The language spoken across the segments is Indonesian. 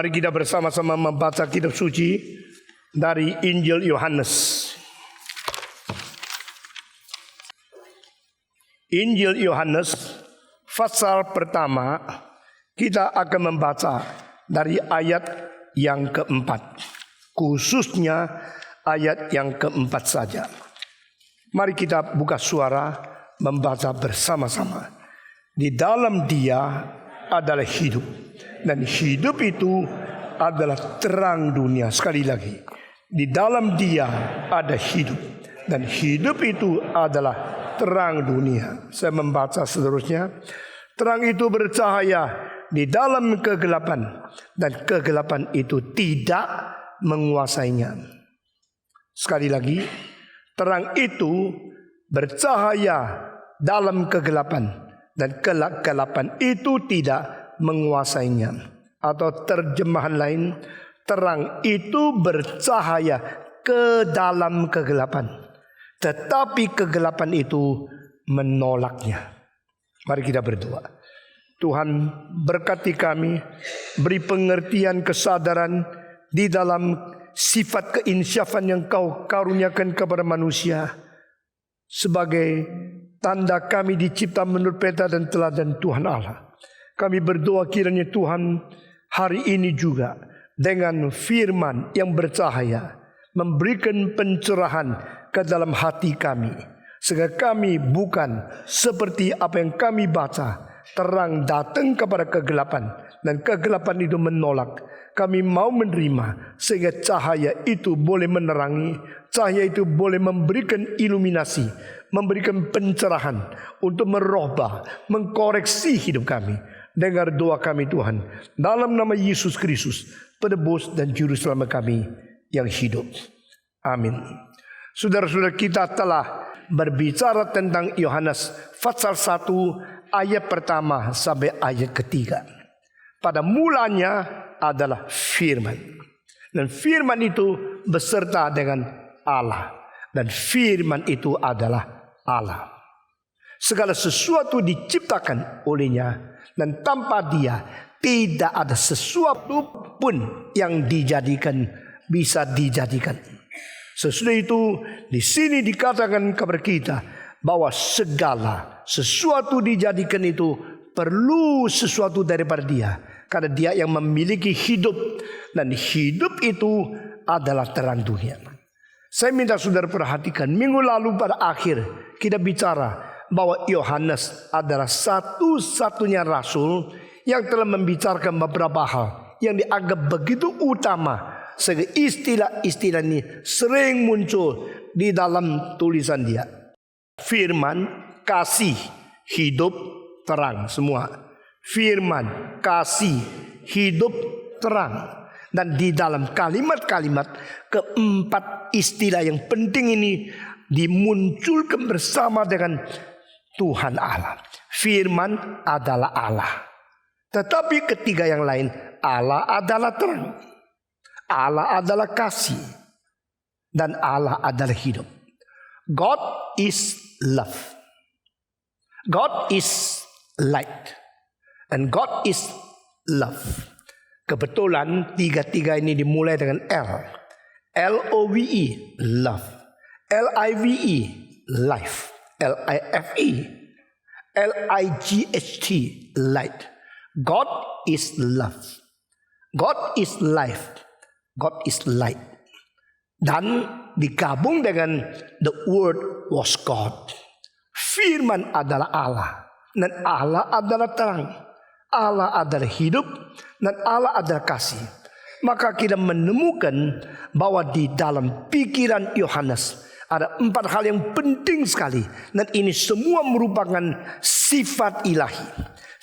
Mari kita bersama-sama membaca kitab suci dari Injil Yohanes. Injil Yohanes pasal pertama, kita akan membaca dari ayat yang keempat, khususnya ayat yang keempat saja. Mari kita buka suara membaca bersama-sama. Di dalam Dia adalah hidup, dan hidup itu adalah terang dunia. Sekali lagi, di dalam Dia ada hidup, dan hidup itu adalah terang dunia. Saya membaca seterusnya. Terang itu bercahaya di dalam kegelapan, dan kegelapan itu tidak menguasainya. Sekali lagi, terang itu bercahaya dalam kegelapan, dan kegelapan itu tidak menguasainya. Atau terjemahan lain, terang itu bercahaya ke dalam kegelapan, tetapi kegelapan itu menolaknya. Mari kita berdoa. Tuhan, berkati kami, beri pengertian, kesadaran di dalam sifat keinsyafan yang Kau karuniakan kepada manusia, sebagai tanda kami dicipta menurut peta dan teladan Tuhan Allah. Kami berdoa kiranya Tuhan hari ini juga dengan firman yang bercahaya memberikan pencerahan ke dalam hati kami, sehingga kami bukan seperti apa yang kami baca, terang datang kepada kegelapan dan kegelapan itu menolak. Kami mau menerima sehingga cahaya itu boleh menerangi, cahaya itu boleh memberikan iluminasi, memberikan pencerahan untuk merubah, mengkoreksi hidup kami. Dengar doa kami Tuhan, dalam nama Yesus Kristus, penebus dan juru selamat kami yang hidup. Amin. Saudara-saudara, kita telah berbicara tentang Yohanes pasal 1 ayat pertama sampai ayat ketiga. Pada mulanya adalah firman, dan firman itu beserta dengan Allah, dan firman itu adalah Allah. Segala sesuatu diciptakan olehnya, dan tanpa Dia tidak ada sesuatu pun yang bisa dijadikan. Sesudah itu di sini dikatakan kepada kita bahwa segala sesuatu dijadikan itu perlu sesuatu daripada Dia, karena Dia yang memiliki hidup, dan hidup itu adalah terang dunia. Saya minta saudara perhatikan, minggu lalu pada akhir kita bicara bahwa Yohanes adalah satu-satunya rasul yang telah membicarakan beberapa hal yang dianggap begitu utama, sehingga istilah-istilah ini sering muncul di dalam tulisan dia. Firman, kasih, hidup, terang, semua. Firman, kasih, hidup, terang. Dan di dalam kalimat-kalimat keempat istilah yang penting ini dimunculkan bersama dengan Tuhan Allah. Firman adalah Allah. Tetapi ketiga yang lain, Allah adalah terang, Allah adalah kasih, dan Allah adalah hidup. God is love, God is light, and God is love. Kebetulan tiga-tiga ini dimulai dengan L. L-O-V-E, love. L-I-V-E, life. L-I-F-E, L-I-G-H-T, light. God is love, God is life, God is light. Dan digabung dengan the word was God. Firman adalah Allah, dan Allah adalah terang, Allah adalah hidup, dan Allah adalah kasih. Maka kita menemukan bahwa di dalam pikiran Yohanes ada 4 hal yang penting sekali, dan ini semua merupakan sifat ilahi,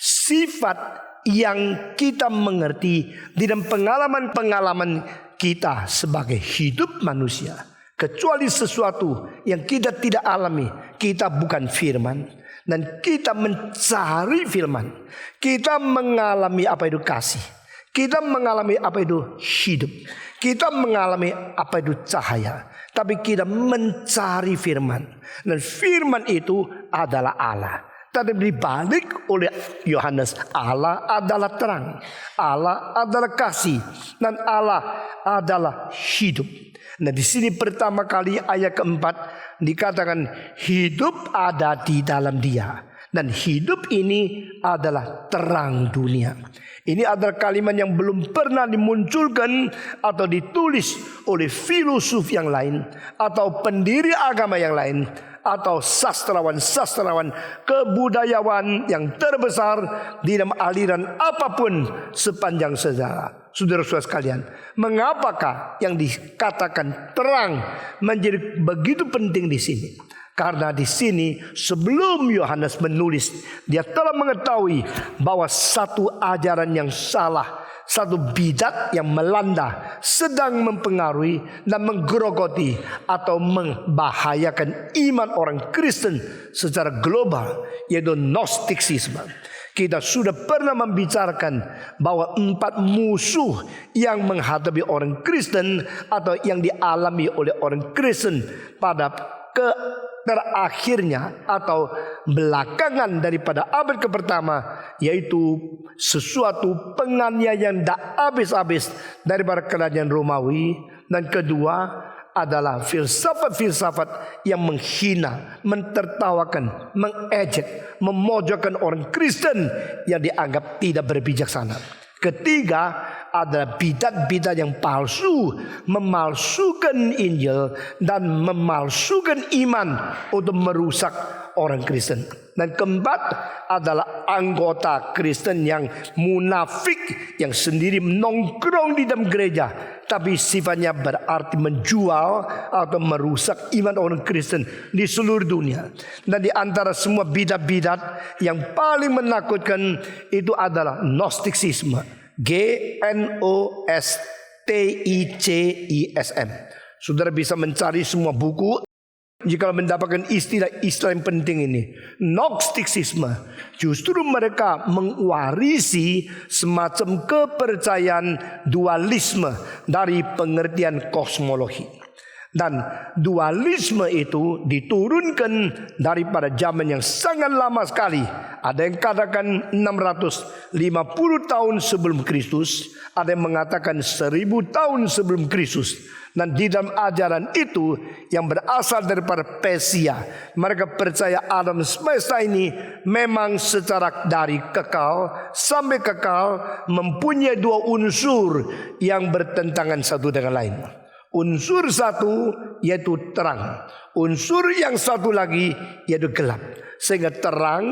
sifat yang kita mengerti di dalam pengalaman-pengalaman kita sebagai hidup manusia. Kecuali sesuatu yang kita tidak alami, kita bukan firman, dan kita mencari firman. Kita mengalami apa itu kasih, kita mengalami apa itu hidup, kita mengalami apa itu cahaya. Tapi kita mencari firman, dan firman itu adalah Allah. Tapi dibalik oleh Yohanes, Allah adalah terang, Allah adalah kasih, dan Allah adalah hidup. Nah, di sini pertama kali ayat keempat dikatakan hidup ada di dalam Dia, dan hidup ini adalah terang dunia. Ini adalah kalimat yang belum pernah dimunculkan atau ditulis oleh filosof yang lain, atau pendiri agama yang lain, atau sastrawan kebudayawan yang terbesar di dalam aliran apapun sepanjang sejarah. Saudara-saudara sekalian, mengapakah yang dikatakan terang menjadi begitu penting di sini? Karena di sini sebelum Yohanes menulis, dia telah mengetahui bahwa satu ajaran yang salah, satu bidat yang melanda sedang mempengaruhi dan menggerogoti atau membahayakan iman orang Kristen secara global, yaitu Gnosticisme. Kita sudah pernah membicarakan bahwa 4 musuh yang menghadapi orang Kristen atau yang dialami oleh orang Kristen pada terakhirnya atau belakangan daripada abad pertama, yaitu sesuatu penganiayaan tak habis-habis daripada kerajaan Romawi, dan kedua adalah filsafat-filsafat yang menghina, mentertawakan, mengejek, memojokkan orang Kristen yang dianggap tidak berbijaksana. Ketiga adalah bidat-bidat yang palsu, memalsukan Injil dan memalsukan iman untuk merusak orang Kristen. Dan keempat adalah anggota Kristen yang munafik, yang sendiri nongkrong di dalam gereja, tapi sifatnya berarti menjual atau merusak iman orang Kristen di seluruh dunia. Dan di antara semua bidat-bidat yang paling menakutkan itu adalah Gnosticisme, Gnosticism. Saudara bisa mencari semua buku jika mendapatkan istilah yang penting ini. Gnosticisme, justru mereka mewarisi semacam kepercayaan dualisme dari pengertian kosmologi. Dan dualisme itu diturunkan daripada zaman yang sangat lama sekali. Ada yang katakan 650 tahun sebelum Kristus, ada yang mengatakan 1000 tahun sebelum Kristus. Dan di dalam ajaran itu yang berasal daripada Persia, mereka percaya alam semesta ini memang secara dari kekal sampai kekal mempunyai 2 unsur yang bertentangan satu dengan lain. Unsur satu yaitu terang, unsur yang satu lagi yaitu gelap. Sehingga terang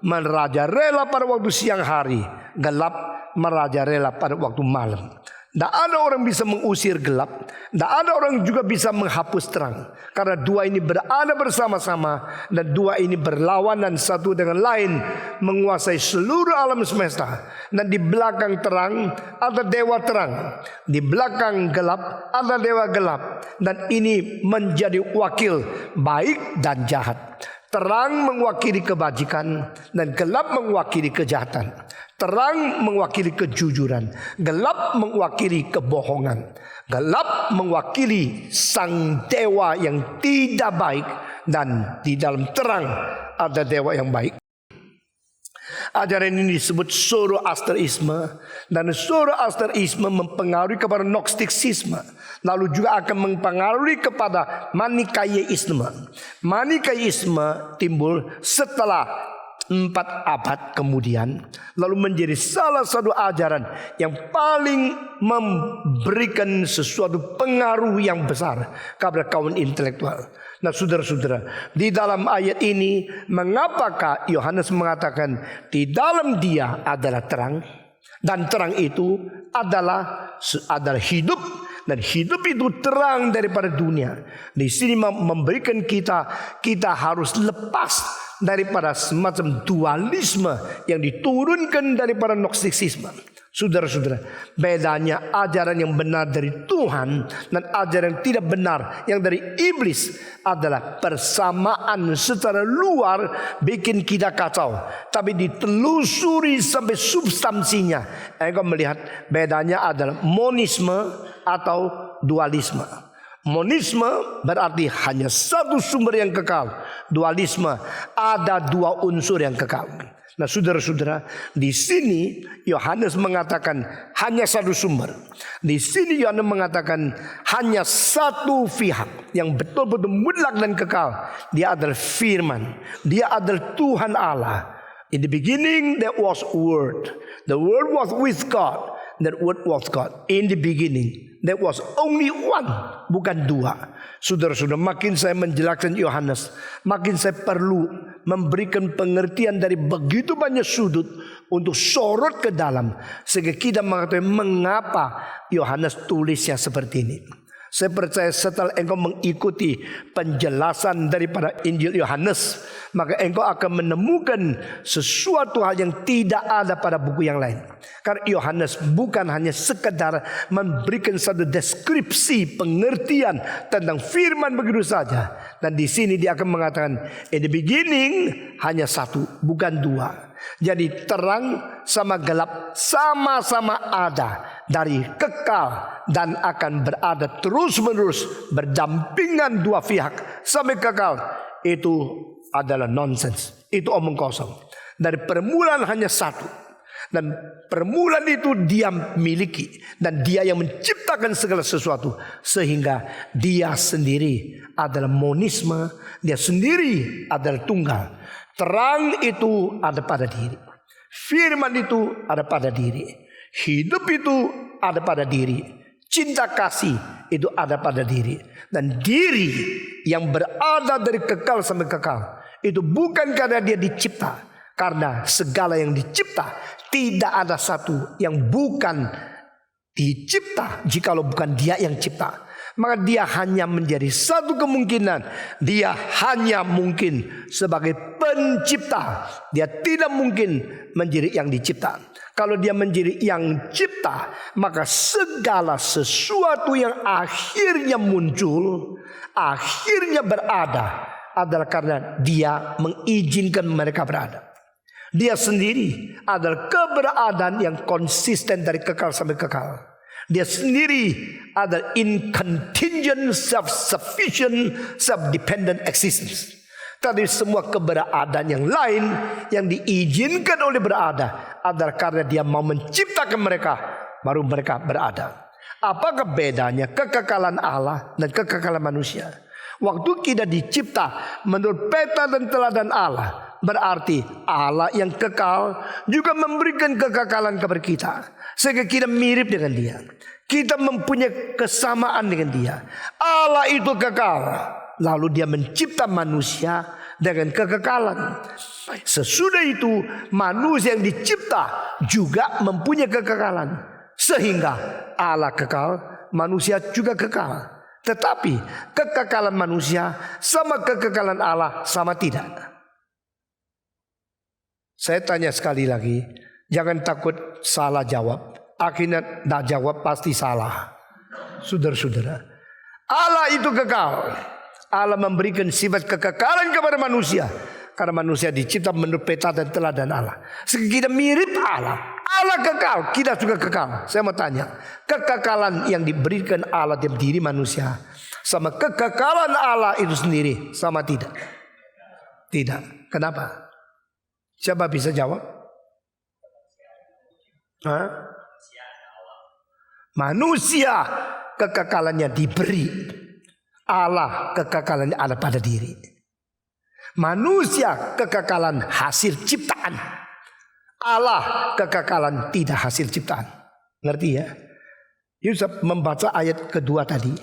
merajalela pada waktu siang hari, gelap merajalela pada waktu malam. Tidak ada orang bisa mengusir gelap, tidak ada orang juga bisa menghapus terang. Karena dua ini berada bersama-sama, dan dua ini berlawanan satu dengan lain, menguasai seluruh alam semesta. Dan di belakang terang ada dewa terang, di belakang gelap ada dewa gelap. Dan ini menjadi wakil baik dan jahat. Terang mewakili kebajikan dan gelap mewakili kejahatan. Terang mewakili kejujuran, gelap mewakili kebohongan. Gelap mewakili sang dewa yang tidak baik, dan di dalam terang ada dewa yang baik. Ajaran ini disebut Zoroasterisme, dan Zoroasterisme mempengaruhi kepada Gnosticisme, lalu juga akan mempengaruhi kepada Manikaisme. Manikaisme timbul setelah 4 abad kemudian, lalu menjadi salah satu ajaran yang paling memberikan sesuatu pengaruh yang besar kepada kaum intelektual. Nah, saudara-saudara, di dalam ayat ini mengapakah Yohanes mengatakan di dalam Dia adalah terang, dan terang itu adalah hidup, dan hidup itu terang daripada dunia. Di sini memberikan kita harus lepas daripada semacam dualisme yang diturunkan daripada Gnosticisme. Saudara-saudara, bedanya ajaran yang benar dari Tuhan dan ajaran yang tidak benar yang dari iblis adalah persamaan secara luar bikin kita kacau, tapi ditelusuri sampai substansinya, engkau melihat bedanya adalah monisme atau dualisme. Monisme berarti hanya satu sumber yang kekal. Dualisme, ada dua unsur yang kekal. Nah, saudara-saudara, di sini Yohanes mengatakan hanya satu sumber. Di sini Yohanes mengatakan hanya satu pihak yang betul-betul mutlak dan kekal. Dia adalah firman. Dia adalah Tuhan Allah. In the beginning there was Word. The Word was with God. That Word was God. In the beginning there was only one, bukan dua. Saudara-saudara, makin saya menjelaskan Yohanes, makin saya perlu memberikan pengertian dari begitu banyak sudut untuk sorot ke dalam, sehingga kita mengetahui mengapa Yohanes tulisnya seperti ini. Saya percaya setelah engkau mengikuti penjelasan daripada Injil Yohanes, maka engkau akan menemukan sesuatu hal yang tidak ada pada buku yang lain. Karena Yohanes bukan hanya sekedar memberikan satu deskripsi pengertian tentang firman begitu saja. Dan di sini dia akan mengatakan, in the beginning hanya satu, bukan dua. Jadi terang sama gelap sama-sama ada, dari kekal dan akan berada terus-menerus berdampingan dua pihak sampai kekal. Itu adalah nonsens, itu omong kosong. Dari permulaan hanya satu, dan permulaan itu dia miliki, dan dia yang menciptakan segala sesuatu, sehingga dia sendiri adalah monisme, dia sendiri adalah tunggal. Terang itu ada pada diri, firman itu ada pada diri, hidup itu ada pada diri, cinta kasih itu ada pada diri. Dan diri yang berada dari kekal sampai kekal itu bukan karena dia dicipta, karena segala yang dicipta tidak ada satu yang bukan dicipta jikalau bukan dia yang cipta. Maka dia hanya menjadi satu kemungkinan, dia hanya mungkin sebagai pencipta. Dia tidak mungkin menjadi yang dicipta. Kalau dia menjadi yang cipta, maka segala sesuatu yang akhirnya muncul, akhirnya berada, adalah karena dia mengizinkan mereka berada. Dia sendiri adalah keberadaan yang konsisten dari kekal sampai kekal. Dia sendiri adalah incontingent, self-sufficient, self-dependent existence. Tadi semua keberadaan yang lain yang diizinkan oleh berada adalah karena dia mau menciptakan mereka, baru mereka berada. Apakah bedanya kekekalan Allah dan kekekalan manusia? Waktu kita dicipta menurut peta dan teladan Allah, berarti Allah yang kekal juga memberikan kekekalan kepada kita, sehingga kita mirip dengan dia. Kita mempunyai kesamaan dengan dia. Allah itu kekal, lalu dia mencipta manusia dengan kekekalan. Sesudah itu manusia yang dicipta juga mempunyai kekekalan, sehingga Allah kekal, manusia juga kekal. Tetapi kekekalan manusia sama kekekalan Allah sama tidak? Saya tanya sekali lagi, jangan takut salah jawab. Akhirnya tidak jawab pasti salah. Saudara-saudara, Allah itu kekal. Allah memberikan sifat kekekalan kepada manusia, karena manusia dicipta menurut peta dan teladan Allah. Sehingga kita mirip Allah. Allah kekal, kita juga kekal. Saya mau tanya, kekekalan yang diberikan Allah dalam diri manusia sama kekekalan Allah itu sendiri sama tidak? Tidak. Kenapa? Siapa bisa jawab? Hah? Manusia kekekalannya diberi, Allah kekekalannya ada pada diri. Manusia kekekalan hasil ciptaan, Allah kekekalan tidak hasil ciptaan. Ngerti ya? Yusuf membaca ayat kedua tadi,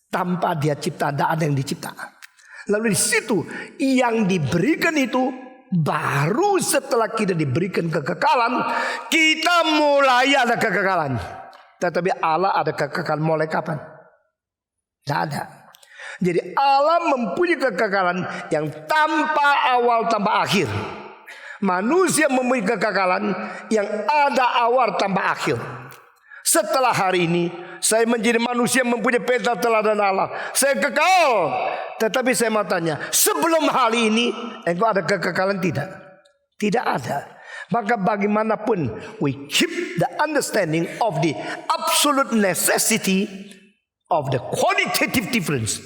tanpa dia cipta tidak ada yang dicipta. Lalu di situ yang diberikan itu, baru setelah kita diberikan kekekalan, kita mulai ada kekekalan. Tetapi Allah ada kekekalan mulai kapan? Tidak ada. Jadi Allah mempunyai kekekalan yang tanpa awal tanpa akhir. Manusia mempunyai kekekalan yang ada awal tanpa akhir. Setelah hari ini saya menjadi manusia mempunyai peta teladan Allah, saya kekal. Tetapi saya mau tanya, sebelum hari ini engkau ada kekekalan tidak? Tidak ada. Maka bagaimanapun we keep the understanding of the absolute necessity of the qualitative difference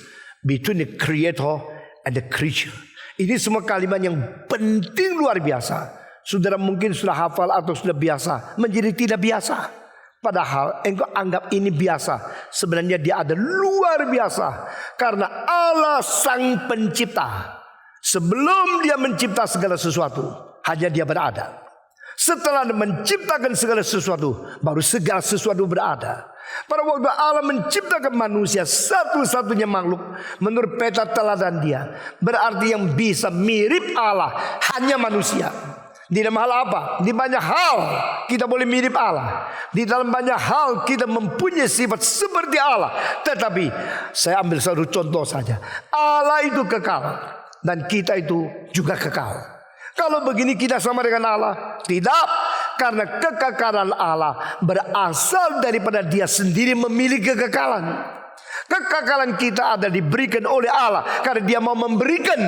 between the creator and the creature. Ini semua kalimat yang penting luar biasa. Saudara mungkin sudah hafal atau sudah biasa menjadi tidak biasa. Padahal engkau anggap ini biasa. Sebenarnya dia ada luar biasa. Karena Allah sang pencipta, sebelum dia mencipta segala sesuatu, hanya dia berada. Setelah menciptakan segala sesuatu, baru segala sesuatu berada. Pada waktu Allah menciptakan manusia, satu-satunya makhluk menurut peta teladan dia, berarti yang bisa mirip Allah hanya manusia. Di dalam hal apa? Di banyak hal kita boleh mirip Allah. Di dalam banyak hal kita mempunyai sifat seperti Allah. Tetapi saya ambil satu contoh saja. Allah itu kekal dan kita itu juga kekal. Kalau begini kita sama dengan Allah? Tidak. Karena kekekalan Allah berasal daripada dia sendiri memiliki kekekalan. Kekekalan kita ada diberikan oleh Allah karena dia mau memberikan.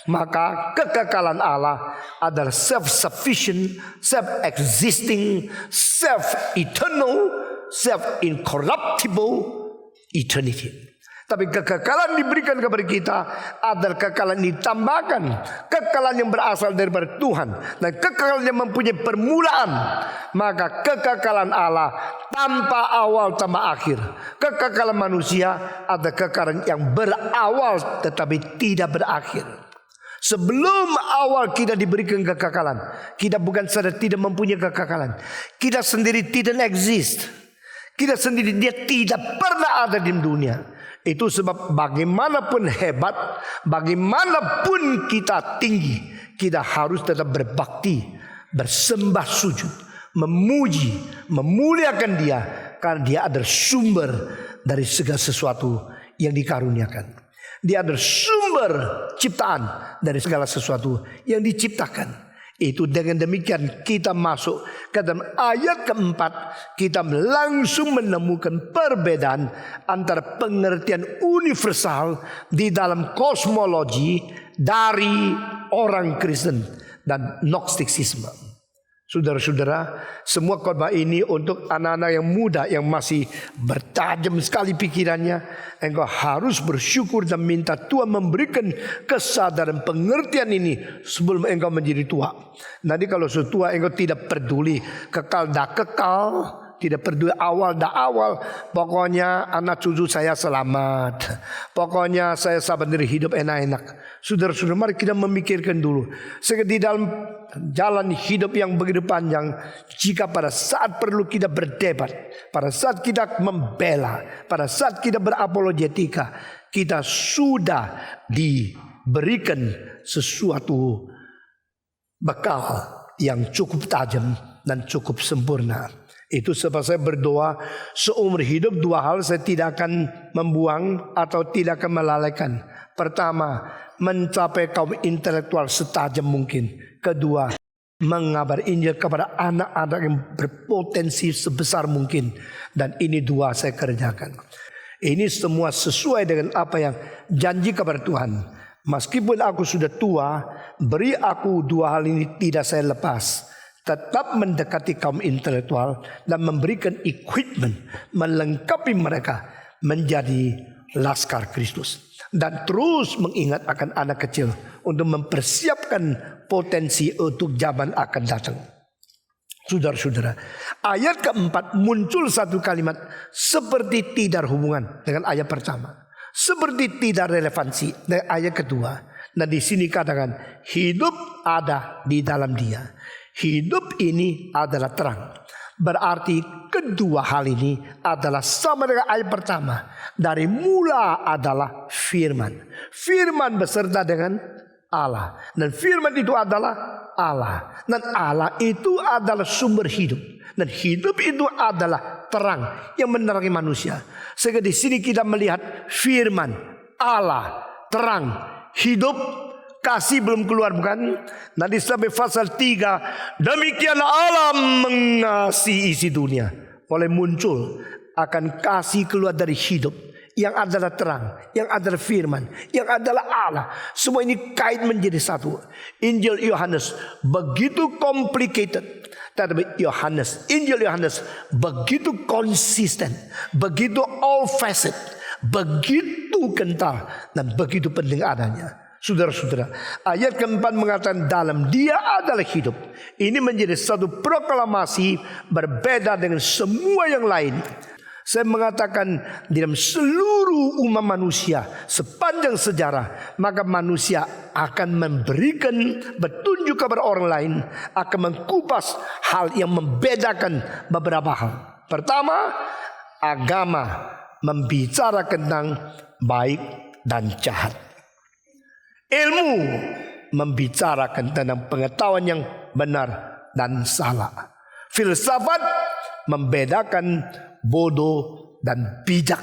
Maka kekekalan Allah adalah self-sufficient, self-existing, self-eternal, self-incorruptible eternity. Tapi kekekalan diberikan kepada kita adalah kekekalan ditambahkan, kekekalan yang berasal daripada Tuhan, dan kekekalan yang mempunyai permulaan. Maka kekekalan Allah tanpa awal tanpa akhir. Kekekalan manusia adalah kekekalan yang berawal tetapi tidak berakhir. Sebelum awal kita diberikan kekekalan, kita bukan saja tidak mempunyai kekekalan, kita sendiri tidak exist. Kita sendiri dia tidak pernah ada di dunia. Itu sebab bagaimanapun hebat, bagaimanapun kita tinggi, kita harus tetap berbakti, bersembah sujud, memuji, memuliakan dia, karena dia adalah sumber dari segala sesuatu yang dikaruniakan. Dia adalah sumber ciptaan dari segala sesuatu yang diciptakan. Itu dengan demikian kita masuk ke dalam ayat keempat, kita langsung menemukan perbedaan antara pengertian universal di dalam kosmologi dari orang Kristen dan Gnostisisme. Saudara-saudara, semua khotbah ini untuk anak-anak yang muda yang masih bertajam sekali pikirannya. Engkau harus bersyukur dan minta Tuhan memberikan kesadaran pengertian ini sebelum engkau menjadi tua. Nanti kalau sudah tua engkau tidak peduli kekal dah kekal, tidak peduli awal dah awal. Pokoknya anak cucu saya selamat. Pokoknya saya sabar dari hidup enak-enak. Saudara-saudara, mari kita memikirkan dulu. Sehingga di dalam jalan hidup yang begitu panjang, jika pada saat perlu kita berdebat, pada saat kita membela, pada saat kita berapologetika, kita sudah diberikan sesuatu bekal yang cukup tajam dan cukup sempurna. Itu sebab saya berdoa seumur hidup dua hal saya tidak akan membuang atau tidak akan melalaikan. Pertama, mencapai kaum intelektual setajam mungkin. Kedua, mengabar Injil kepada anak-anak yang berpotensi sebesar mungkin. Dan ini dua saya kerjakan. Ini semua sesuai dengan apa yang janji kepada Tuhan. Meskipun aku sudah tua, beri aku dua hal ini tidak saya lepas. Tetap mendekati kaum intelektual dan memberikan equipment, melengkapi mereka menjadi laskar Kristus. Dan terus mengingat akan anak kecil untuk mempersiapkan potensi untuk zaman akan datang. Saudara-saudara, ayat keempat muncul satu kalimat seperti tidak hubungan dengan ayat pertama, seperti tidak relevansi dengan ayat kedua. Dan di sini katakan hidup ada di dalam dia. Hidup ini adalah terang. Berarti kedua hal ini adalah sama dengan ayat pertama. Dari mula adalah firman. Firman beserta dengan Allah. Dan firman itu adalah Allah. Dan Allah itu adalah sumber hidup. Dan hidup itu adalah terang yang menerangi manusia. Sehingga di sini kita melihat firman, Allah, terang, hidup. Kasih belum keluar bukan? Nanti sampai pasal 3. Demikianlah Allah mengasihi isi dunia. Oleh muncul akan kasih keluar dari hidup. yang adalah terang, yang adalah firman, yang adalah Allah. Semua ini kait menjadi satu. Injil Yohanes begitu complicated, tetapi Injil Yohanes begitu konsisten, begitu all facet, begitu kental dan begitu penting adanya. Saudara-saudara, ayat keempat mengatakan dalam Dia adalah hidup. Ini menjadi satu proklamasi berbeda dengan semua yang lain. Saya mengatakan dalam seluruh umat manusia sepanjang sejarah, maka manusia akan memberikan petunjuk kepada orang lain, akan mengkupas hal yang membedakan beberapa hal. Pertama, agama membicarakan tentang baik dan jahat. Ilmu membicarakan tentang pengetahuan yang benar dan salah. Filsafat membedakan bodoh dan bijak.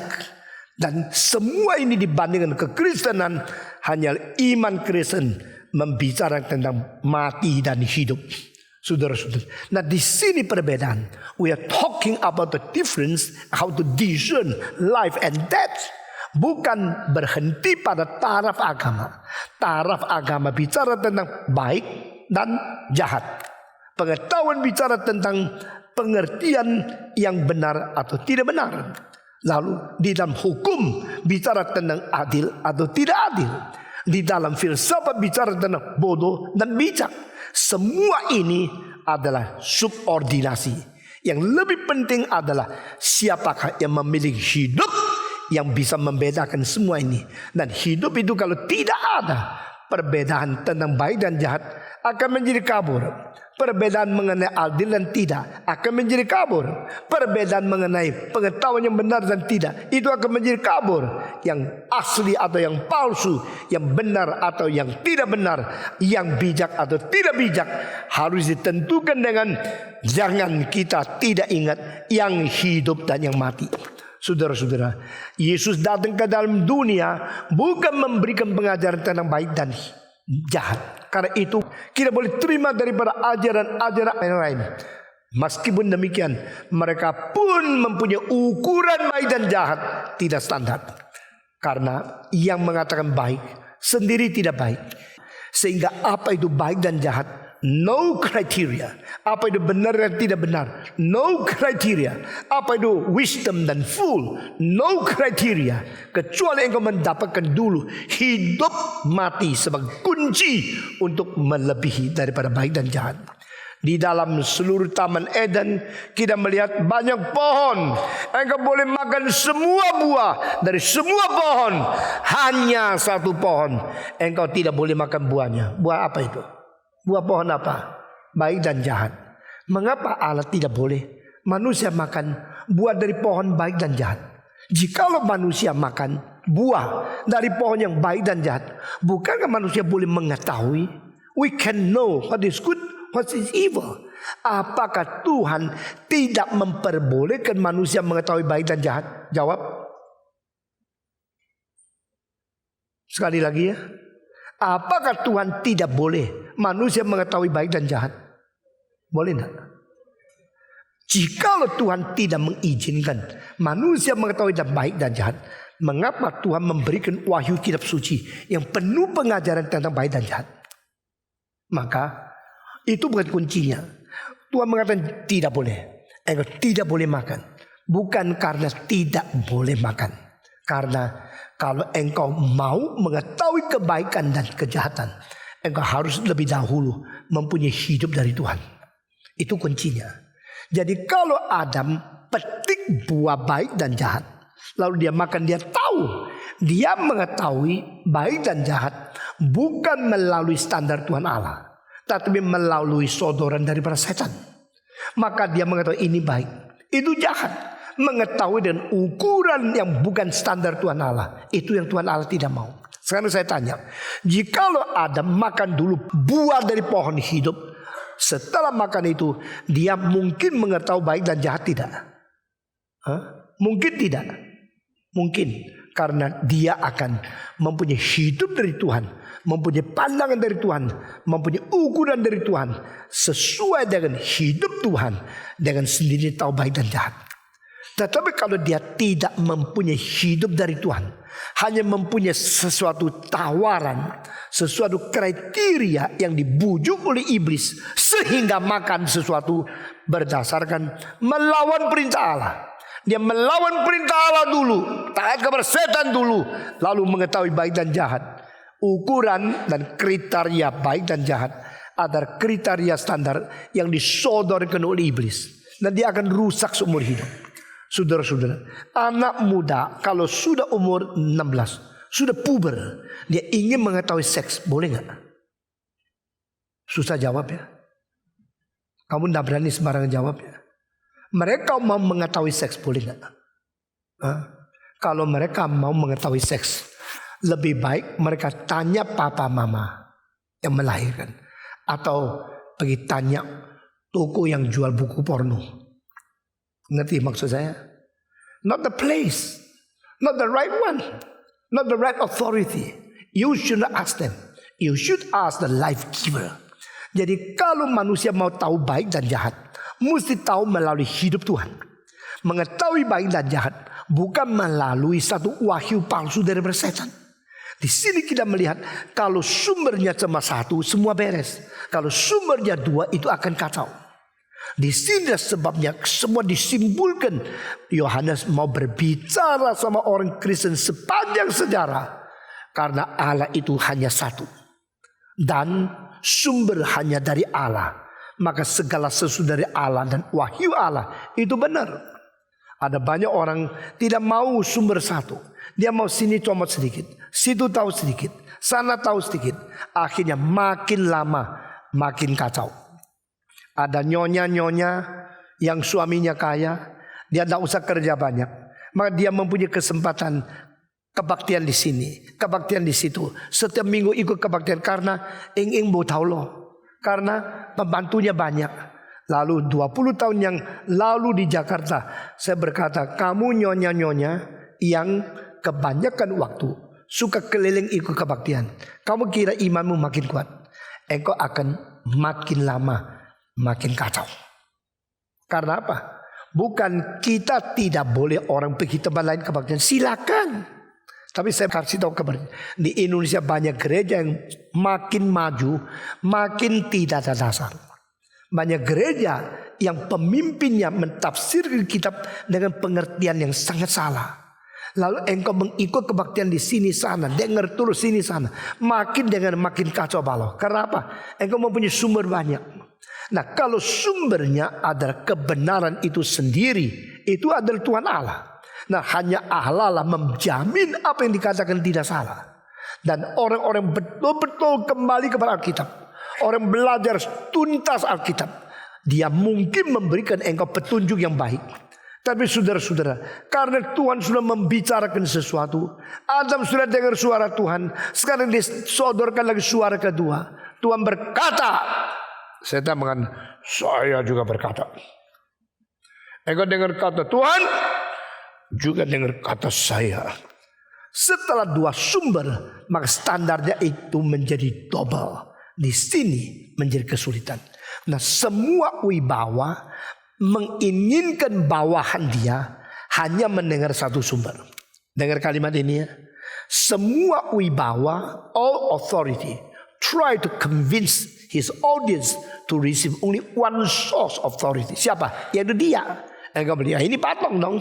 Dan semua ini dibandingkan kekristenan, hanya iman Kristen membicarakan tentang mati dan hidup. Saudara-saudara, nah di sini perbedaan. We are talking about the difference, how to discern life and death. Bukan berhenti pada taraf agama. Taraf agama bicara tentang baik dan jahat. Pengetahuan bicara tentang pengertian yang benar atau tidak benar. Lalu di dalam hukum bicara tentang adil atau tidak adil. Di dalam filsafat bicara tentang bodoh dan bijak. Semua ini adalah subordinasi. Yang lebih penting adalah siapakah yang memiliki hidup yang bisa membedakan semua ini. Dan hidup itu kalau tidak ada perbedaan tentang baik dan jahat, akan menjadi kabur. Perbedaan mengenai adil dan tidak akan menjadi kabur. Perbedaan mengenai pengetahuan yang benar dan tidak, itu akan menjadi kabur. Yang asli atau yang palsu, yang benar atau yang tidak benar, yang bijak atau tidak bijak, harus ditentukan dengan jangan kita tidak ingat yang hidup dan yang mati. Saudara-saudara, Yesus datang ke dalam dunia bukan memberikan pengajaran tentang baik dan jahat. Karena itu kita boleh terima daripada ajaran-ajaran yang lain. Meskipun demikian, mereka pun mempunyai ukuran baik dan jahat tidak standar. Karena yang mengatakan baik sendiri tidak baik. Sehingga apa itu baik dan jahat, no criteria. Apa itu benar dan tidak benar, no criteria. Apa itu wisdom dan fool, no criteria. Kecuali engkau mendapatkan dulu hidup mati sebagai kunci untuk melebihi daripada baik dan jahat. Di dalam seluruh taman Eden kita melihat banyak pohon. Engkau boleh makan semua buah dari semua pohon. Hanya satu pohon engkau tidak boleh makan buahnya. Buah apa itu? Buah pohon apa? Baik dan jahat. Mengapa Allah tidak boleh manusia makan buah dari pohon baik dan jahat? Jikalau manusia makan buah dari pohon yang baik dan jahat, bukankah manusia boleh mengetahui? We can know what is good, what is evil. Apakah Tuhan tidak memperbolehkan manusia mengetahui baik dan jahat? Jawab. Sekali lagi ya. Apakah Tuhan tidak boleh manusia mengetahui baik dan jahat? Boleh tidak? Jikalau Tuhan tidak mengizinkan manusia mengetahui baik dan jahat, mengapa Tuhan memberikan wahyu kitab suci yang penuh pengajaran tentang baik dan jahat? Maka itu bukan kuncinya. Tuhan mengatakan tidak boleh. Engkau tidak boleh makan. Bukan karena tidak boleh makan. Karena kalau engkau mau mengetahui kebaikan dan kejahatan, engkau harus lebih dahulu mempunyai hidup dari Tuhan. Itu kuncinya. Jadi kalau Adam petik buah baik dan jahat, lalu dia makan, dia tahu. Dia mengetahui baik dan jahat bukan melalui standar Tuhan Allah, tetapi melalui sodoran daripada setan. Maka dia mengetahui ini baik, itu jahat. Mengetahui dengan ukuran yang bukan standar Tuhan Allah, itu yang Tuhan Allah tidak mau. Sekarang saya tanya, jikalau Adam makan dulu buah dari pohon hidup, setelah makan itu dia mungkin mengetahui baik dan jahat tidak? Mungkin tidak. Mungkin, karena dia akan mempunyai hidup dari Tuhan, mempunyai pandangan dari Tuhan, mempunyai ukuran dari Tuhan, sesuai dengan hidup Tuhan, dengan sendiri tahu baik dan jahat. Tetapi kalau dia tidak mempunyai hidup dari Tuhan, hanya mempunyai sesuatu tawaran, sesuatu kriteria yang dibujuk oleh iblis, sehingga makan sesuatu berdasarkan melawan perintah Allah. Dia melawan perintah Allah dulu, taat kepada setan dulu, lalu mengetahui baik dan jahat. Ukuran dan kriteria baik dan jahat adalah kriteria standar yang disodorkan oleh iblis, dan dia akan rusak seumur hidup. Saudara-saudara, anak muda kalau sudah umur 16, sudah puber, dia ingin mengetahui seks, boleh nggak? Susah jawab ya. Kamu tidak berani sembarangan jawab ya. Mereka mau mengetahui seks, boleh nggak? Kalau mereka mau mengetahui seks, lebih baik mereka tanya papa mama yang melahirkan, atau pergi tanya toko yang jual buku porno. Ngerti maksud saya? Not the place, not the right one, not the right authority. You should not ask them. You should ask the life giver. Jadi kalau manusia mau tahu baik dan jahat, mesti tahu melalui hidup Tuhan. Mengetahui baik dan jahat bukan melalui satu wahyu palsu dari setan. Di sini kita melihat kalau sumbernya cuma satu, semua beres. Kalau sumbernya dua, itu akan kacau. Di sini sebabnya semua disimpulkan. Yohanes mau berbicara sama orang Kristen sepanjang sejarah, karena Allah itu hanya satu dan sumber hanya dari Allah. Maka segala sesuatu dari Allah dan wahyu Allah itu benar. Ada banyak orang tidak mau sumber satu. Dia mau sini comot sedikit, situ tahu sedikit, sana tahu sedikit. Akhirnya makin lama makin kacau. Ada nyonya-nyonya yang suaminya kaya, dia tidak usah kerja banyak, maka dia mempunyai kesempatan kebaktian di sini, kebaktian di situ. Setiap minggu ikut kebaktian karena ingin mau tahu loh, karena pembantunya banyak. Lalu 20 tahun yang lalu di Jakarta, saya berkata, kamu nyonya-nyonya yang kebanyakan waktu suka keliling ikut kebaktian, kamu kira imanmu makin kuat, engkau akan makin lama makin kacau. Karena apa? Bukan kita tidak boleh orang pergi tempat lain kebaktian, silakan. Tapi saya kasih tahu kabar, di Indonesia banyak gereja yang makin maju, makin tidak ada dasar. Banyak gereja yang pemimpinnya mentafsirkan kitab dengan pengertian yang sangat salah. Lalu engkau mengikut kebaktian di sini sana, dengar terus sini sana, makin kacau balau. Karena apa? Engkau mempunyai sumber banyak. Nah, kalau sumbernya adalah kebenaran itu sendiri, itu adalah Tuhan Allah. Nah, hanya Allah lah menjamin apa yang dikatakan tidak salah. Dan orang-orang betul-betul kembali kepada Alkitab, orang belajar tuntas Alkitab, dia mungkin memberikan engkau petunjuk yang baik. Tapi saudara-saudara, karena Tuhan sudah membicarakan sesuatu, Adam sudah dengar suara Tuhan, sekarang disodorkan lagi suara kedua. Tuhan berkata, setan mengatakan, saya juga berkata. Engkau dengar kata Tuhan, juga dengar kata saya. Setelah dua sumber, maka standarnya itu menjadi double. Di sini menjadi kesulitan. Nah, semua wibawa menginginkan bawahan dia hanya mendengar satu sumber. Dengar kalimat ini ya. Semua wibawa, all authority, try to convince his audience to receive only one source authority. Siapa? Yaitu dia. Engkau melihat, ini patong dong.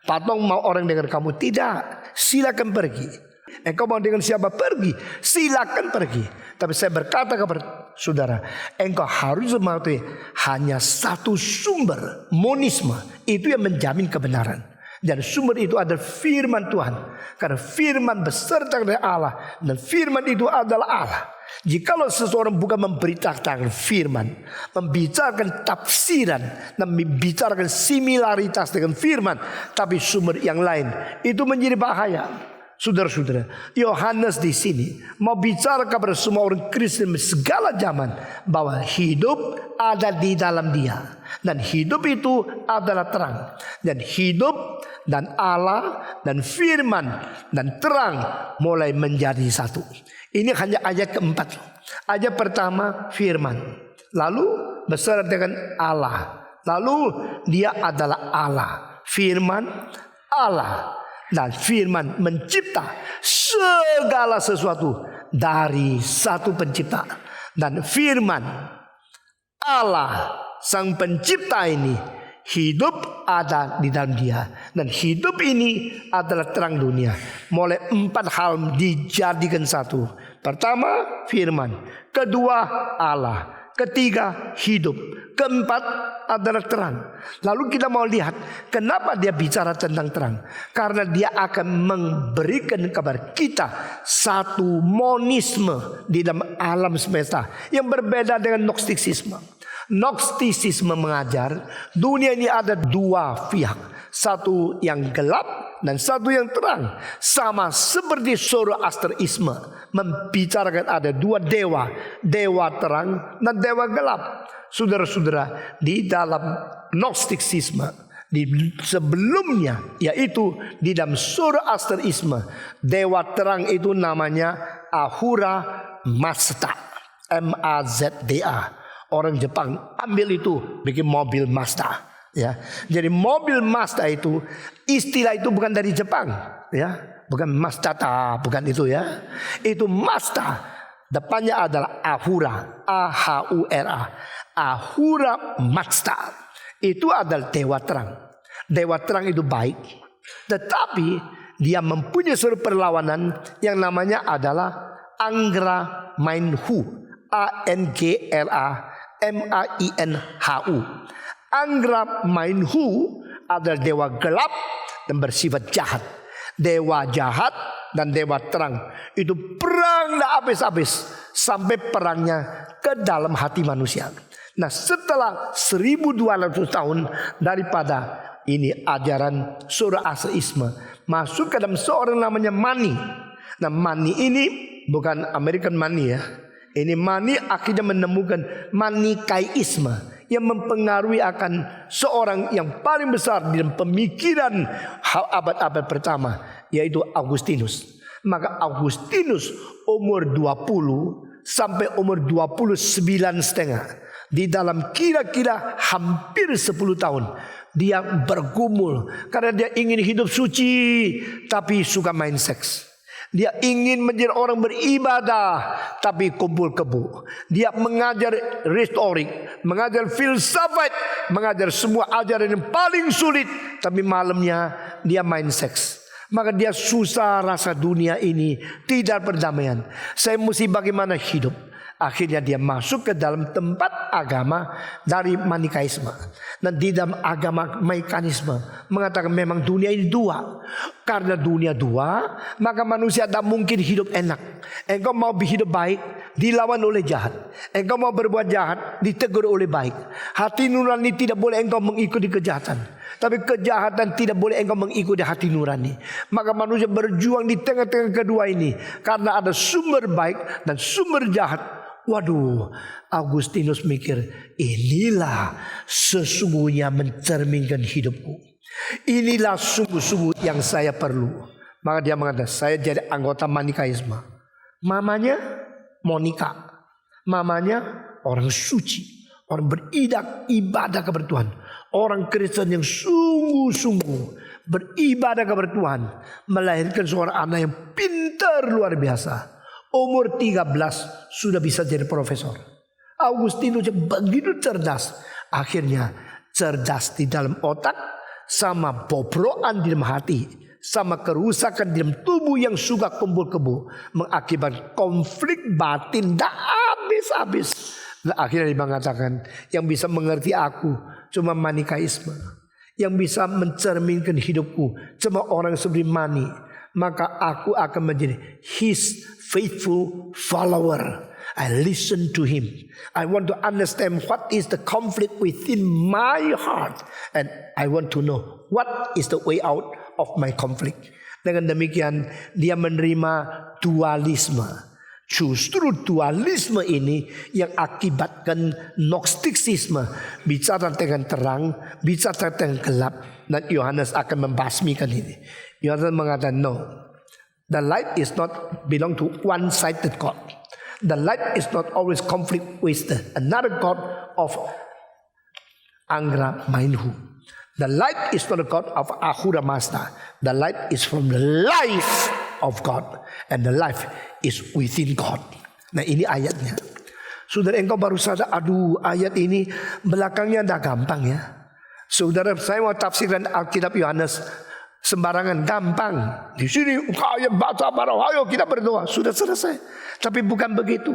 Patong mau orang dengar kamu. Tidak. Silakan pergi. Engkau mau dengan siapa? Pergi. Silakan pergi. Tapi saya berkata kepada saudara, engkau harus mengetahui hanya satu sumber, monisme. Itu yang menjamin kebenaran. Dan sumber itu adalah firman Tuhan. Karena firman beserta dari Allah. Dan firman itu adalah Allah. Jikalau seseorang bukan memberitakan firman, membicarakan tafsiran, dan membicarakan similaritas dengan firman, tapi sumber yang lain, itu menjadi bahaya. Saudara-saudara, Yohanes di sini mau bicara kepada semua orang Kristen segala zaman bahwa hidup ada di dalam Dia, dan hidup itu adalah terang, dan hidup dan Allah dan firman dan terang mulai menjadi satu. Ini hanya ayat keempat. Ayat pertama firman, lalu beserta dengan Allah, lalu Dia adalah Allah. firman Allah. Dan firman mencipta segala sesuatu dari satu pencipta. Dan firman Allah sang pencipta ini hidup ada di dalam dia. Dan hidup ini adalah terang dunia. Mulai 4 hal dijadikan satu. Pertama firman, kedua Allah, ketiga hidup, keempat adalah terang. Lalu kita mau lihat kenapa dia bicara tentang terang. Karena dia akan memberikan kepada kita satu monisme di dalam alam semesta yang berbeda dengan Gnostisisme. Gnostisisme mengajar dunia ini ada 2 pihak, satu yang gelap dan satu yang terang. Sama seperti Zoroasterisme membicarakan ada 2 dewa, dewa terang dan dewa gelap. Saudara-saudara, di dalam Gnostisisme di sebelumnya, yaitu di dalam Zoroasterisme, dewa terang itu namanya Ahura Mazda, Mazda. Orang Jepang ambil itu bikin mobil Mazda, ya. Jadi mobil Mazda itu istilah itu bukan dari Jepang, ya. Bukan Mazda, bukan itu, ya. Itu Mazda. Depannya adalah Ahura, Ahura. Ahura Mazda. Itu adalah dewa terang. Dewa terang itu baik, tetapi dia mempunyai suatu perlawanan yang namanya adalah Angra Mainhu, Angra Mainhu. Angra Mainhu adalah dewa gelap dan bersifat jahat. Dewa jahat dan dewa terang itu perang tak habis-habis sampai perangnya ke dalam hati manusia. Nah, setelah 1200 tahun daripada ini ajaran Zoroasterisme masuk ke dalam seorang namanya Mani. Nah, Mani ini bukan American money, ya. Ini Mani akhirnya menemukan Manikaisme yang mempengaruhi akan seorang yang paling besar di dalam pemikiran abad-abad pertama, yaitu Augustinus. Maka Augustinus umur 20 sampai umur 29,5, di dalam kira-kira hampir 10 tahun dia bergumul karena dia ingin hidup suci tapi suka main seks. Dia ingin menjadi orang beribadah tapi kumpul kebo. Dia mengajar retorik, mengajar filsafat, mengajar semua ajaran yang paling sulit, tapi malamnya dia main seks. Maka dia susah rasa dunia ini tidak berdamaian. Saya mesti bagaimana hidup. Akhirnya dia masuk ke dalam tempat agama dari Manikaisme. Dan di dalam agama Manikaisme mengatakan memang dunia ini 2. Karena dunia 2, maka manusia tak mungkin hidup enak. Engkau mau hidup baik, dilawan oleh jahat. Engkau mau berbuat jahat, ditegur oleh baik. Hati nurani tidak boleh engkau mengikuti kejahatan, tapi kejahatan tidak boleh engkau mengikuti hati nurani. Maka manusia berjuang di tengah-tengah kedua ini, karena ada sumber baik dan sumber jahat. Waduh, Augustinus mikir, inilah sesungguhnya mencerminkan hidupku. Inilah sungguh-sungguh yang saya perlu. Maka dia mengatakan, saya jadi anggota Manikaisme. Mamanya Monica, mamanya orang suci, orang beribadah kepada Tuhan, orang Kristen yang sungguh-sungguh beribadah kepada Tuhan, melahirkan seorang anak yang pintar luar biasa. Umur 13 sudah bisa jadi profesor. Augustinus begitu cerdas. Akhirnya cerdas di dalam otak, sama bobrokan di dalam hati, sama kerusakan di dalam tubuh yang suka kumpul kebo, mengakibatkan konflik batin tak habis-habis. Nah, akhirnya dia mengatakan, yang bisa mengerti aku cuma Manikaisme, yang bisa mencerminkan hidupku cuma orang seperti Mani. Maka aku akan menjadi his faithful follower. I listen to him. I want to understand what is the conflict within my heart, and I want to know what is the way out of my conflict. Dengan demikian dia menerima dualisme. Justru dualisme ini yang akibatkan Gnostisisme, bicara tentang terang, bicara tentang gelap, dan Yohanes akan membasmikan ini. Yohanes mengatakan, no, the light is not belong to one-sided God. The light is not always conflict with another God of Angra Mainhu. The light is not the God of Ahura Mazda. The light is from the life of God. And the life is within God. Nah ini ayatnya. Saudara engkau baru sadar, aduh ayat ini belakangnya tidak gampang ya. Saudara saya mau tafsirkan Alkitab Yohanes sembarangan, gampang. Di sini ayat baca bareng, ayo kita berdoa, sudah selesai. Tapi bukan begitu.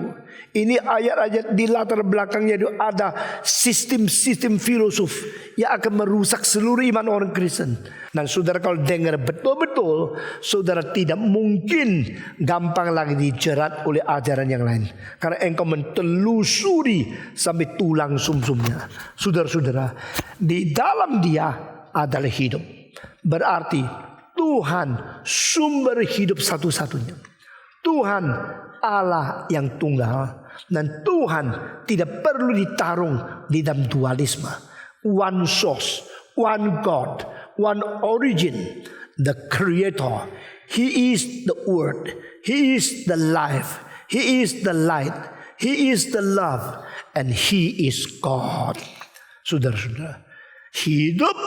Ini ayat-ayat di latar belakangnya itu ada sistem-sistem filosof yang akan merusak seluruh iman orang Kristen. Dan saudara kalau dengar betul-betul, saudara tidak mungkin gampang lagi dijerat oleh ajaran yang lain. Karena engkau mentelusuri sampai tulang sumsumnya. Saudara-saudara, di dalam dia adalah hidup. Berarti Tuhan sumber hidup satu-satunya. Tuhan Allah yang tunggal. Dan Tuhan tidak perlu ditarung di dalam dualisme. One source, one God, one origin. The Creator. He is the Word. He is the life. He is the light. He is the love. And He is God. Saudara-saudara, hidup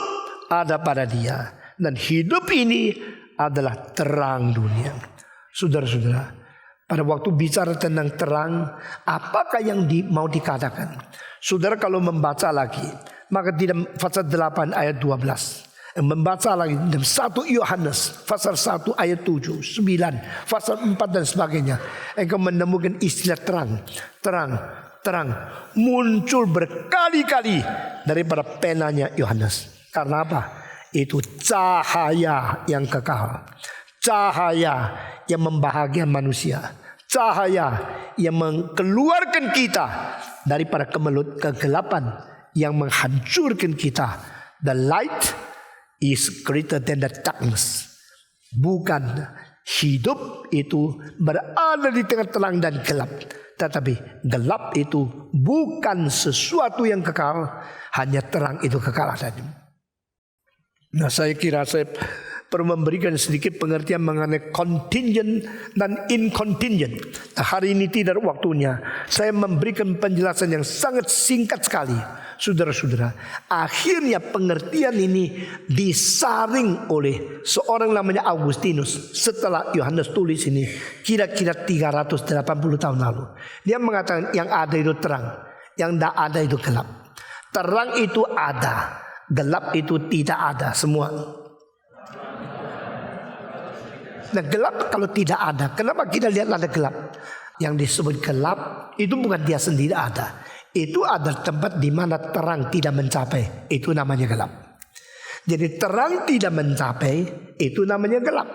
ada pada dia. Dan hidup ini adalah terang dunia. Saudara-saudara, pada waktu bicara tentang terang, apakah yang mau dikatakan? Saudara kalau membaca lagi, maka di dalam pasal 8 ayat 12. Membaca lagi dalam 1 Yohanes pasal 1 ayat 7, 9, pasal 4 dan sebagainya. Engkau menemukan istilah terang. Terang muncul berkali-kali daripada penanya Yohanes. Karena apa? Itu cahaya yang kekal. Cahaya yang membahagiakan manusia. Cahaya yang mengeluarkan kita daripada kegelapan yang menghancurkan kita. The light is greater than the darkness. Bukan hidup itu berada di tengah terang dan gelap. Tetapi gelap itu bukan sesuatu yang kekal. Hanya terang itu kekal adanya. Nah saya kira saya perlu memberikan sedikit pengertian mengenai contingent dan incontingent. Nah, hari ini tidak waktunya. Saya memberikan penjelasan yang sangat singkat sekali. Saudara-saudara, akhirnya pengertian ini disaring oleh seorang namanya Augustinus. Setelah Yohanes tulis ini kira-kira 380 tahun lalu. Dia mengatakan yang ada itu terang, yang tidak ada itu gelap. Terang itu ada, gelap itu tidak ada semua. Nah gelap kalau tidak ada, kenapa kita lihat ada gelap? Yang disebut gelap itu bukan dia sendiri ada. Itu adalah tempat di mana terang tidak mencapai. Itu namanya gelap. Jadi terang tidak mencapai, itu namanya gelap.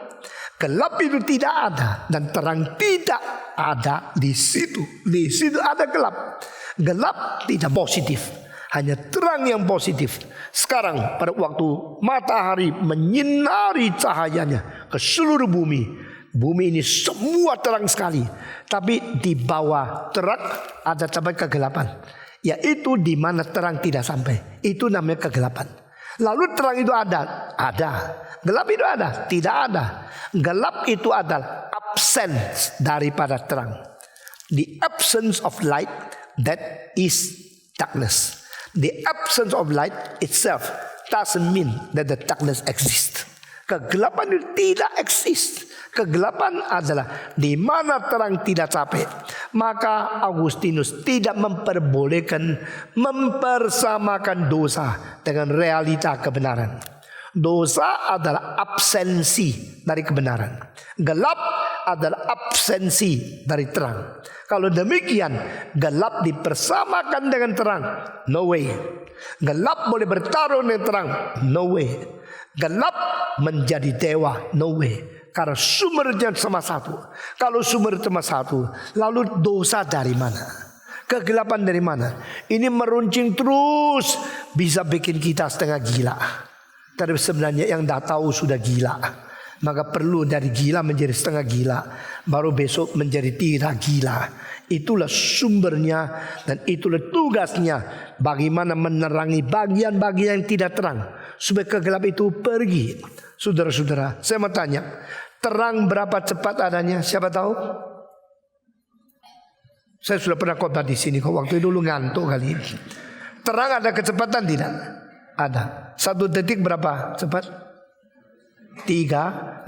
Gelap itu tidak ada dan terang tidak ada di situ. Di situ ada gelap. Gelap tidak positif. Hanya terang yang positif. Sekarang pada waktu matahari menyinari cahayanya ke seluruh bumi. Bumi ini semua terang sekali. Tapi di bawah terang ada tempat kegelapan. Yaitu di mana terang tidak sampai. Itu namanya kegelapan. Lalu terang itu ada. Ada. Gelap itu ada. Tidak ada. Gelap itu adalah absence daripada terang. The absence of light, that is darkness. The absence of light itself doesn't mean that the darkness exists. Kegelapan itu tidak eksis. Kegelapan adalah di mana terang tidak sampai. Maka Augustinus tidak memperbolehkan mempersamakan dosa dengan realita kebenaran. Dosa adalah absensi dari kebenaran. Gelap adalah absensi dari terang. Kalau demikian, gelap dipersamakan dengan terang, no way. Gelap boleh bertarung dengan terang, no way. Gelap menjadi dewa, no way. Karena sumbernya cuma satu. Kalau sumber cuma satu, lalu dosa dari mana? Kegelapan dari mana? Ini meruncing terus, bisa bikin kita setengah gila. Tapi sebenarnya yang tidak tahu sudah gila. Maka perlu dari gila menjadi setengah gila, baru besok menjadi tidak gila. Itulah sumbernya dan itulah tugasnya. Bagaimana menerangi bagian-bagian yang tidak terang, supaya kegelap itu pergi. Saudara-saudara, saya mau tanya, terang berapa cepat adanya? Siapa tahu? Saya sudah pernah khotbah di sini kok, waktu dulu ngantuk kali ini. Terang ada kecepatan tidak? Ada. 1 detik berapa? Cepat. 300.000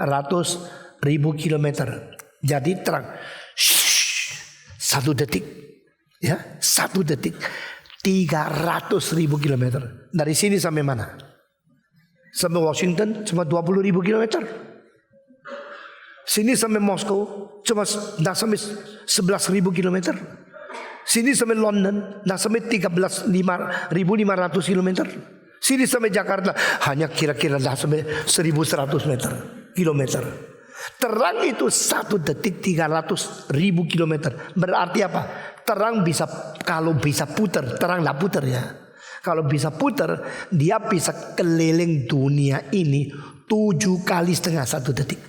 kilometer. Jadi terang. 1 detik. Ya, 1 detik. 300.000 kilometer. Dari sini sampai mana? Sampai Washington cuma 20.000 kilometer. Sini sampai Moskow cuma tidak sampai 11.000 kilometer. Sini sampai London tidak sampai 13.500 kilometer. Sini sampai Jakarta hanya kira-kira tidak sampai 1.100 kilometer. Terang itu 1 detik 300.000 kilometer. Berarti apa? Terang bisa, kalau bisa putar, terang tidak putar ya. Kalau bisa putar, dia bisa keliling dunia ini 7,5 kali 1 detik.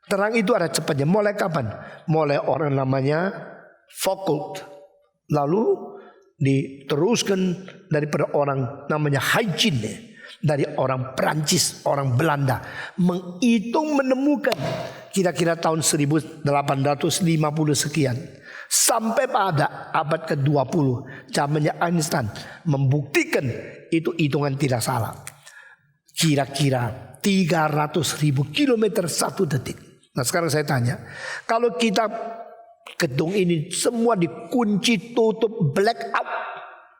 Terang itu ada cepatnya. Mulai kapan? Mulai orang namanya Foucault. Lalu diteruskan daripada orang namanya Huygens. Dari orang Perancis, orang Belanda. Menghitung menemukan kira-kira tahun 1850 sekian. Sampai pada abad ke-20. Zamannya Einstein. Membuktikan itu hitungan tidak salah. Kira-kira 300.000 kilometer 1 detik. Nah sekarang saya tanya, kalau kita gedung ini semua dikunci tutup blackout,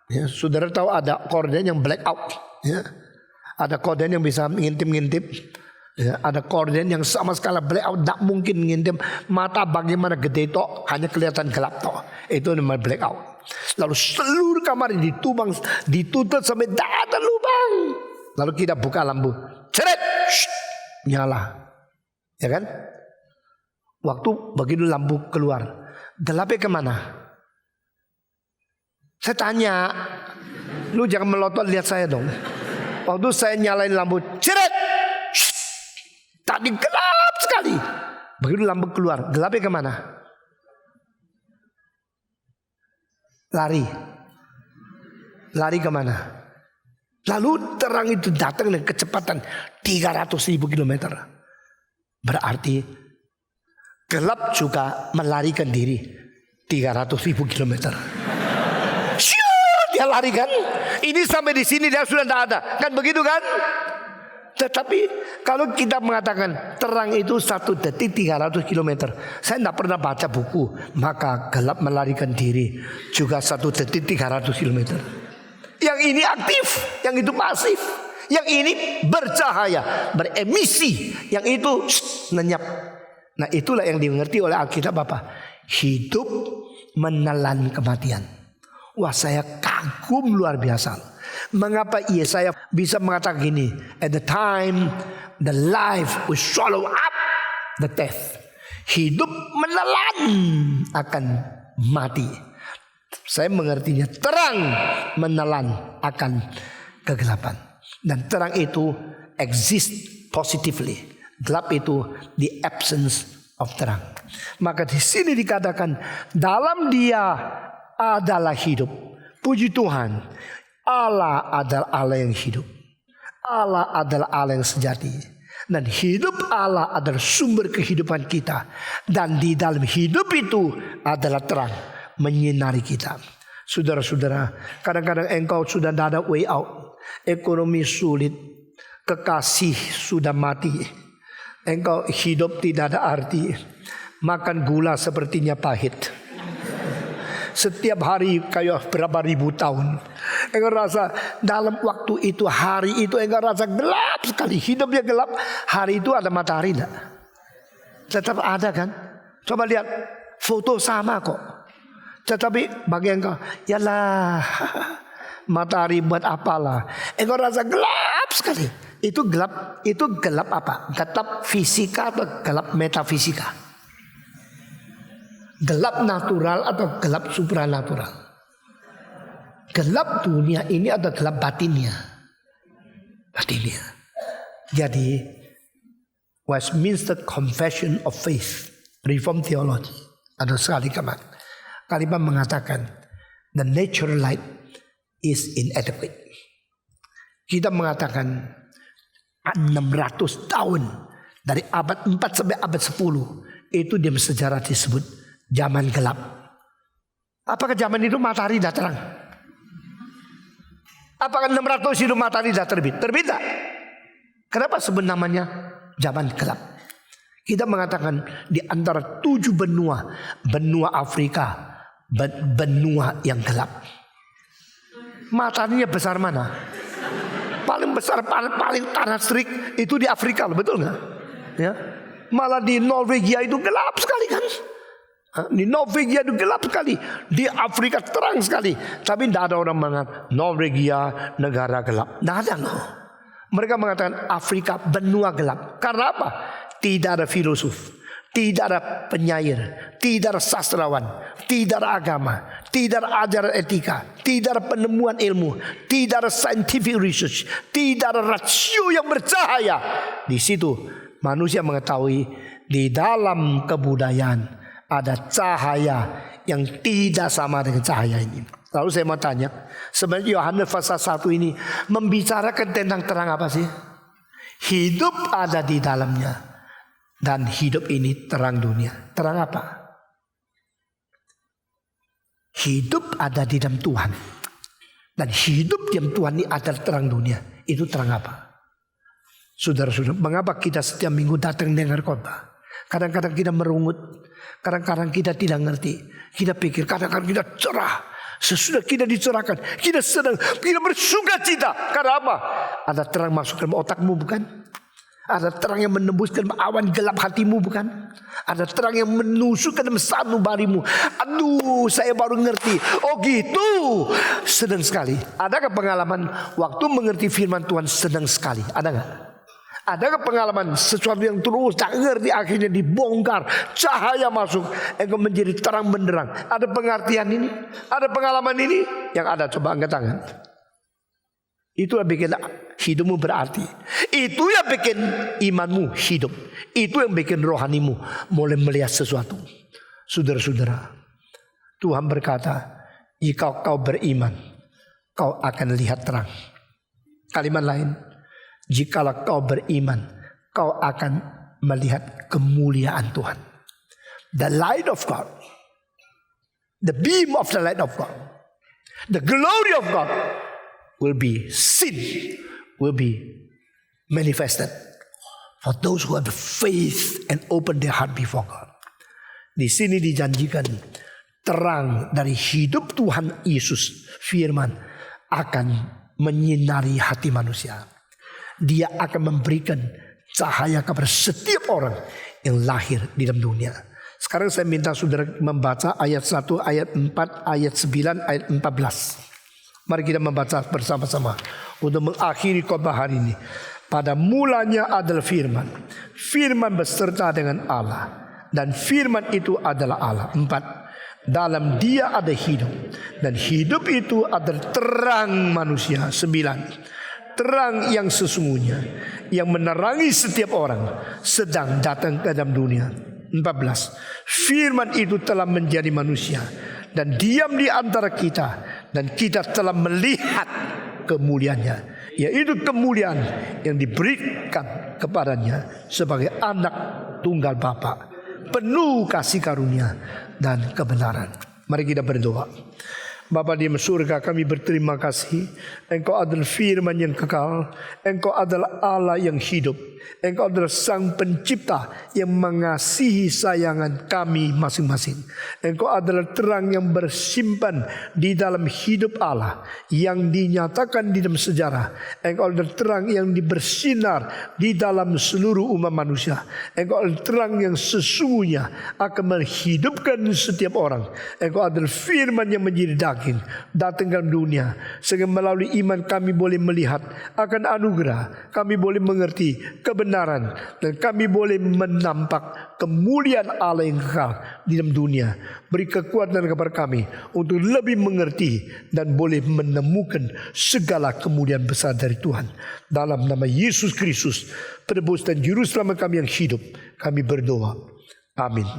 ya, saudara tahu ada korden yang blackout, ya, ada korden yang bisa ngintip-ngintip, ya, ada korden yang sama sekali blackout, tidak mungkin ngintip, mata bagaimana gede itu hanya kelihatan gelap toh, itu namanya blackout. Lalu seluruh kamar ini ditutup sampai tidak ada lubang, lalu kita buka lampu, ceret, nyala, ya kan? Waktu begitu lampu keluar, gelapnya kemana? Saya tanya, lu jangan melotot lihat saya dong. Waktu saya nyalain lampu, ceret, tadi gelap sekali. Begitu lampu keluar, gelapnya kemana? Lari kemana? Lalu terang itu datang dengan kecepatan 300.000 kilometer. Berarti gelap juga melarikan diri 300.000 kilometer. Dia lari kan? Ini sampai di sini dia sudah tidak ada, kan begitu kan? Tetapi kalau kita mengatakan terang itu 1 detik 300 kilometer, saya tidak pernah baca buku maka gelap melarikan diri juga 1 detik 300 kilometer. Yang ini aktif, yang itu pasif. Yang ini bercahaya, beremisi, yang itu lenyap. Nah itulah yang dimengerti oleh Alkitab apa? Hidup menelan kematian. Wah saya kagum luar biasa. Mengapa Yesaya bisa mengatakan gini? At the time the life will swallow up the death. Hidup menelan akan mati. Saya mengertinya terang menelan akan kegelapan. Dan terang itu exist positively. Gelap itu the absence of terang. Maka di sini dikatakan dalam Dia adalah hidup. Puji Tuhan, Allah adalah Allah yang hidup. Allah adalah Allah yang sejati. Dan hidup Allah adalah sumber kehidupan kita. Dan di dalam hidup itu adalah terang menyinari kita. Saudara-saudara, kadang-kadang engkau sudah tidak ada way out. Ekonomi sulit, kekasih sudah mati. Engkau hidup tidak ada arti. Makan gula sepertinya pahit. Setiap hari kayak berapa ribu tahun. Engkau rasa dalam waktu itu, hari itu engkau rasa gelap sekali. Hidupnya gelap. Hari itu ada matahari enggak? Tetap ada kan? Coba lihat foto sama kok. Tetapi bagi engkau, yalah matahari buat apalah. Engkau rasa gelap sekali. Itu gelap apa? Gelap fisika atau gelap metafisika? Gelap natural atau gelap supranatural? Gelap dunia ini atau gelap batinnya? Batinnya. Jadi Westminster Confession of Faith, Reformed Theology, ada sekali kalimat mengatakan the natural light is inadequate. Kita mengatakan 600 tahun dari abad 4 sampai abad 10 itu di sejarah disebut zaman gelap. Apakah zaman itu matahari tidak terang? Apakah 600 hidup matahari sudah terbit? Terbit tak? Kenapa sebut namanya zaman gelap? Kita mengatakan di antara 7 benua, benua Afrika, benua yang gelap. Mataharinya besar mana? Paling besar, paling tanah terik itu di Afrika, betul nggak? Ya, malah di Norwegia itu gelap sekali kan? Di Norwegia itu gelap sekali, di Afrika terang sekali. Tapi tidak ada orang mengatakan Norwegia negara gelap. Tidak ada loh. Mereka mengatakan Afrika benua gelap. Karena apa? Tidak ada filosof, tidak ada penyair, tidak ada sastrawan, tidak ada agama, tidak ada ajaran etika, tidak ada penemuan ilmu, tidak ada scientific research, tidak ada rasio yang bercahaya. Di situ manusia mengetahui di dalam kebudayaan ada cahaya yang tidak sama dengan cahaya ini. Lalu saya mau tanya, sebenarnya Yohanes pasal 1 ini membicarakan tentang terang apa sih? Hidup ada di dalamnya, dan hidup ini terang dunia. Terang apa? Hidup ada di dalam Tuhan, dan hidup di dalam Tuhan ini adalah terang dunia. Itu terang apa? Saudara-saudara, mengapa kita setiap minggu datang dengar khotbah? Kadang-kadang kita merungut, kadang-kadang kita tidak ngerti. Kita pikir, kadang-kadang kita cerah. Sesudah kita dicerahkan, kita senang, kita bersuka cita. Karena apa? Ada terang masuk dalam otakmu, bukan? Ada terang yang menembus dalam awan gelap hatimu, bukan? Ada terang yang menusuk ke dalam sanubarimu. Aduh, saya baru ngerti. Oh gitu, senang sekali. Adakah pengalaman waktu mengerti firman Tuhan senang sekali? Ada nggak? Adakah pengalaman sesuatu yang terus tak ngerti akhirnya dibongkar, cahaya masuk, engkau menjadi terang benderang? Ada pengertian ini? Ada pengalaman ini? Yang ada, coba angkat tangan. Itu yang bikin hidupmu berarti. Itu yang bikin imanmu hidup. Itu yang bikin rohanimu mulai melihat sesuatu. Saudara-saudara, Tuhan berkata, jika kau beriman, kau akan lihat terang. Kalimat lain, jikalau kau beriman, kau akan melihat kemuliaan Tuhan. The light of God, the beam of the light of God, the glory of God will be seen, will be manifested for those who have the faith and open their heart before God. Di sini dijanjikan terang dari hidup Tuhan Yesus, firman, akan menyinari hati manusia. Dia akan memberikan cahaya kepada setiap orang yang lahir di dalam dunia. Sekarang saya minta saudara membaca ayat 1, ayat 4, ayat 9, ayat 14. Mari kita membaca bersama-sama untuk mengakhiri khotbah hari ini. Pada mulanya adalah firman. Firman beserta dengan Allah, dan firman itu adalah Allah. 4. Dalam dia ada hidup, dan hidup itu adalah terang manusia. 9. Terang yang sesungguhnya, yang menerangi setiap orang sedang datang ke dalam dunia. 14. Firman itu telah menjadi manusia dan diam di antara kita, dan kita telah melihat kemuliaannya, yaitu kemuliaan yang diberikan kepadanya sebagai anak tunggal Bapa, penuh kasih karunia dan kebenaran. Mari kita berdoa. Bapa di surga, kami berterima kasih. Engkau adalah firman yang kekal. Engkau adalah Allah yang hidup. Engkau adalah Sang Pencipta yang mengasihi sayangan kami masing-masing. Engkau adalah terang yang bersimpan di dalam hidup Allah, yang dinyatakan di dalam sejarah. Engkau adalah terang yang bersinar di dalam seluruh umat manusia. Engkau adalah terang yang sesungguhnya akan menghidupkan setiap orang. Engkau adalah firman yang menjadi daging, datang dalam dunia, sehingga melalui iman kami boleh melihat akan anugerah, kami boleh mengerti kebenaran, dan kami boleh menampak kemuliaan Allah yang kekal di dalam dunia. Beri kekuatan kepada kami untuk lebih mengerti dan boleh menemukan segala kemuliaan besar dari Tuhan. Dalam nama Yesus Kristus, penebus dan juru selamat kami yang hidup, kami berdoa. Amin.